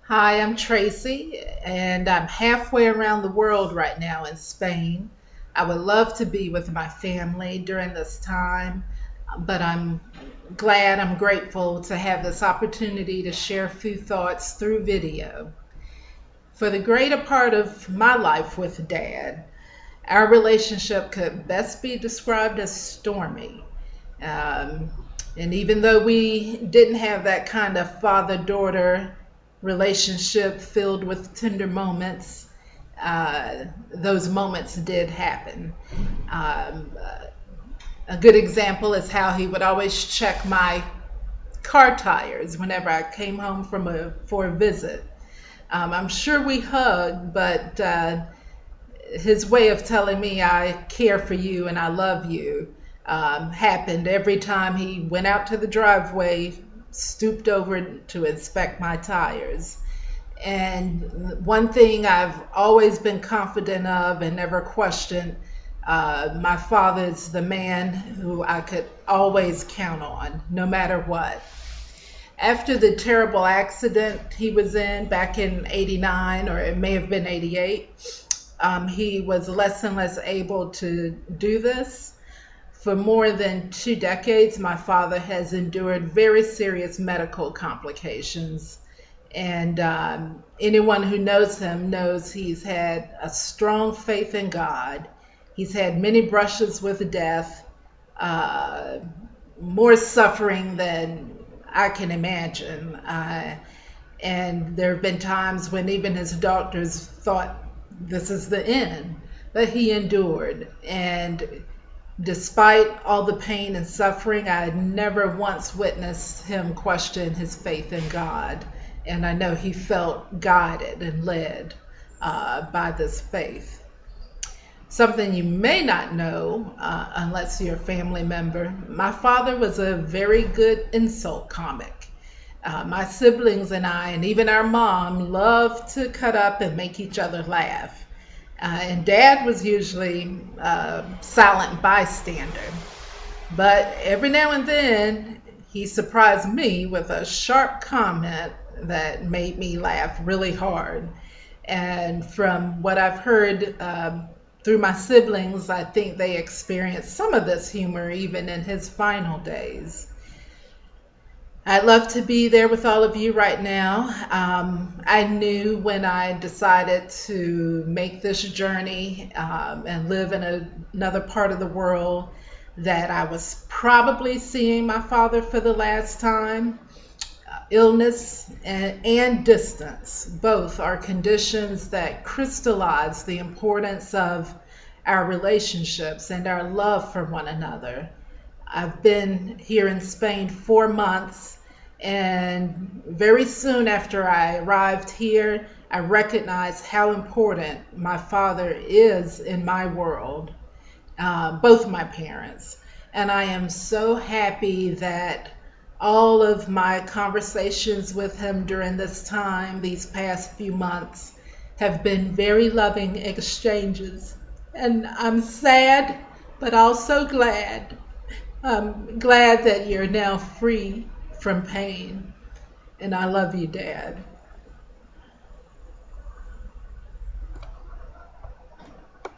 Hi, I'm Tracy, and I'm halfway around the world right now in Spain. I would love to be with my family during this time, but I'm grateful to have this opportunity to share a few thoughts through video. For the greater part of my life with Dad, our relationship could best be described as stormy. Um, and even though we didn't have that kind of father daughter relationship filled with tender moments, those moments did happen. Um, a good example is how he would always check my car tires whenever I came home for a visit. I'm sure we hugged, but his way of telling me I care for you and I love you happened every time he went out to the driveway, stooped over to inspect my tires. And one thing I've always been confident of and never questioned, my father's the man who I could always count on, no matter what. After the terrible accident he was in back in 89, or it may have been 88, he was less and less able to do this. For more than 2 decades, my father has endured very serious medical complications. And anyone who knows him knows he's had a strong faith in God. He's had many brushes with death, uh, more suffering than I can imagine. And there have been times when even his doctors thought this is the end, but he endured. And despite all the pain and suffering, I had never once witnessed him question his faith in God. And I know he felt guided and led by this faith. Something you may not know, unless you're a family member, my father was a very good insult comic. My siblings and I, and even our mom, loved to cut up and make each other laugh. And Dad was usually a silent bystander. But every now and then, he surprised me with a sharp comment that made me laugh really hard. And from what I've heard through my siblings, I think they experienced some of this humor even in his final days. I'd love to be there with all of you right now. I knew when I decided to make this journey and live in another part of the world that I was probably seeing my father for the last time. Illness and distance, both are conditions that crystallize the importance of our relationships and our love for one another. I've been here in Spain 4 months, and very soon after I arrived here, I recognized how important my father is in my world, both my parents. And I am so happy that all of my conversations with him during this time, these past few months, have been very loving exchanges. And I'm sad, but also glad. I'm glad that you're now free from pain. And I love you, Dad.